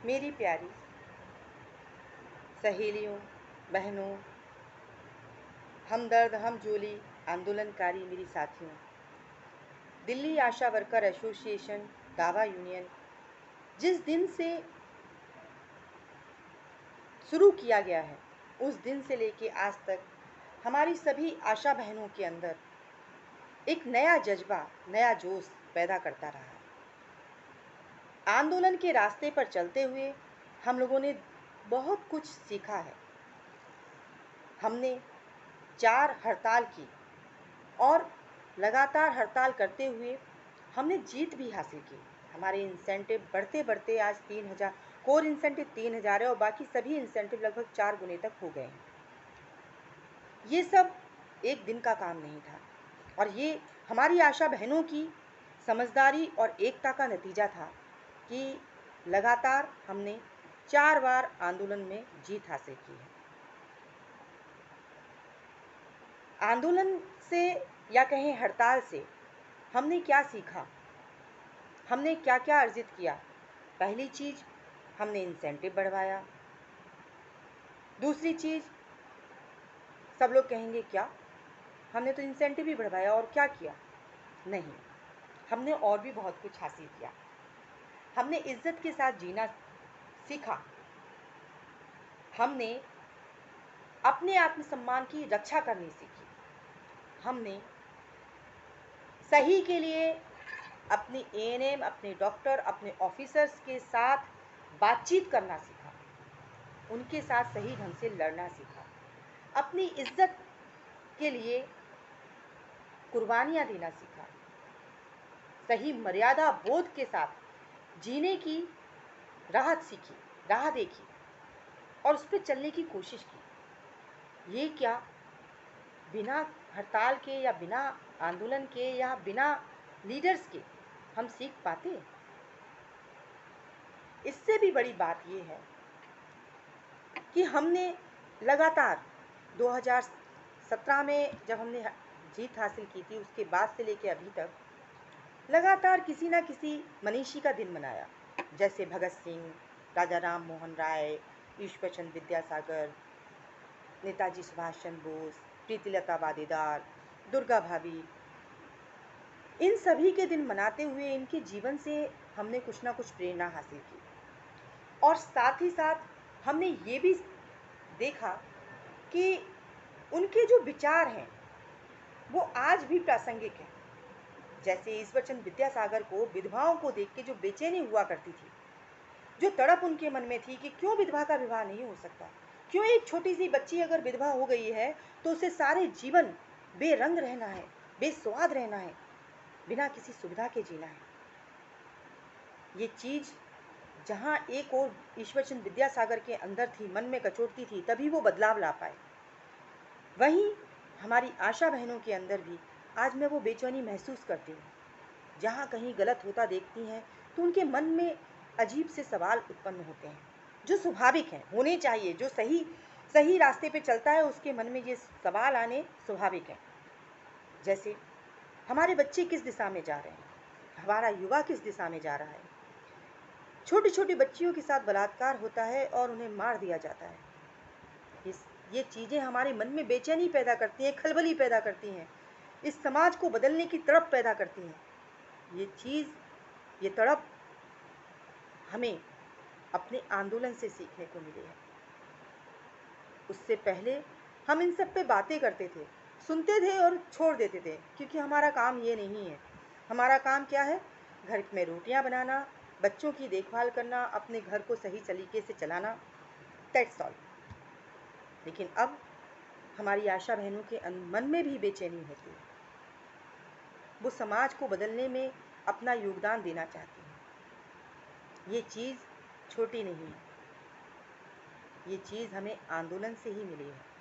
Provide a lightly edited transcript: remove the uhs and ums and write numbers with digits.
मेरी प्यारी सहेलियों, बहनों, हमदर्द हमजोली आंदोलनकारी मेरी साथियों, दिल्ली आशा वर्कर एसोसिएशन दावा यूनियन जिस दिन से शुरू किया गया है, उस दिन से लेके आज तक हमारी सभी आशा बहनों के अंदर एक नया जज्बा, नया जोश पैदा करता रहा है। आंदोलन के रास्ते पर चलते हुए हम लोगों ने बहुत कुछ सीखा है। हमने 4 हड़ताल की और लगातार हड़ताल करते हुए हमने जीत भी हासिल की। हमारे इंसेंटिव बढ़ते-बढ़ते आज 3000 कोर इंसेंटिव 3000 है और बाकी सभी इंसेंटिव लगभग 4 गुने तक हो गए हैं। ये सब एक दिन का काम नहीं था और ये हमारी आशा बहनों की समझदारी और एकता का नतीजा था कि लगातार हमने 4 बार आंदोलन में जीत हासिल की है। आंदोलन से या कहें हड़ताल से हमने क्या सीखा, हमने क्या क्या अर्जित किया। पहली चीज़, हमने इंसेंटिव बढ़वाया। दूसरी चीज़, सब लोग कहेंगे क्या, हमने तो इंसेंटिव ही बढ़वाया और क्या किया। नहीं, हमने और भी बहुत कुछ हासिल किया। हमने इज्जत के साथ जीना सीखा। हमने अपने आत्मसम्मान की रक्षा करनी सीखी। हमने सही के लिए अपनी एएनएम, अपने डॉक्टर, अपने ऑफिसर्स के साथ बातचीत करना सीखा। उनके साथ सही ढंग से लड़ना सीखा। अपनी इज्जत के लिए कुर्बानियाँ देना सीखा। सही मर्यादा बोध के साथ जीने की राह सीखी, राह देखी और उस पर चलने की कोशिश की। ये क्या बिना हड़ताल के या बिना आंदोलन के या बिना लीडर्स के हम सीख पाते? इससे भी बड़ी बात ये है कि हमने लगातार 2017 में जब हमने जीत हासिल की थी, उसके बाद से लेके अभी तक लगातार किसी ना किसी मनीषी का दिन मनाया। जैसे भगत सिंह, राजा राम मोहन राय, ईश्वर चंद्र विद्यासागर, नेताजी सुभाष चंद्र बोस, प्रीतिलता वादेदार, दुर्गा भाभी। इन सभी के दिन मनाते हुए इनके जीवन से हमने कुछ ना कुछ प्रेरणा हासिल की और साथ ही साथ हमने ये भी देखा कि उनके जो विचार हैं वो आज भी प्रासंगिक हैं। जैसे ईश्वरचंद्र विद्यासागर को विधवाओं को देख के जो बेचैनी हुआ करती थी, जो तड़प उनके मन में थी कि क्यों विधवा का विवाह नहीं हो सकता, क्यों एक छोटी सी बच्ची अगर विधवा हो गई है तो उसे सारे जीवन बेरंग रहना है, बेस्वाद रहना है, बिना किसी सुविधा के जीना है। ये चीज़ जहाँ एक और ईश्वरचंद्र विद्यासागर के अंदर थी, मन में कचोटती थी, तभी वो बदलाव ला पाए। वहीं हमारी आशा बहनों के अंदर भी आज मैं वो बेचैनी महसूस करती हूँ। जहाँ कहीं गलत होता देखती हैं तो उनके मन में अजीब से सवाल उत्पन्न होते हैं, जो स्वाभाविक हैं, होने चाहिए। जो सही सही रास्ते पे चलता है उसके मन में ये सवाल आने स्वाभाविक हैं। जैसे हमारे बच्चे किस दिशा में जा रहे हैं, हमारा युवा किस दिशा में जा रहा है। छोटी छोटी बच्चियों के साथ बलात्कार होता है और उन्हें मार दिया जाता है। ये चीज़ें हमारे मन में बेचैनी पैदा करती हैं, खलबली पैदा करती हैं, इस समाज को बदलने की तड़प पैदा करती हैं। ये चीज़, ये तड़प हमें अपने आंदोलन से सीखने को मिली है। उससे पहले हम इन सब पे बातें करते थे, सुनते थे और छोड़ देते थे, क्योंकि हमारा काम ये नहीं है। हमारा काम क्या है? घर में रोटियां बनाना, बच्चों की देखभाल करना, अपने घर को सही तरीके से चलाना, दैट्स ऑल। लेकिन अब हमारी आशा बहनों के मन में भी बेचैनी होती है। वो समाज को बदलने में अपना योगदान देना चाहती हैं। ये चीज़ छोटी नहीं है, ये चीज़ हमें आंदोलन से ही मिली है।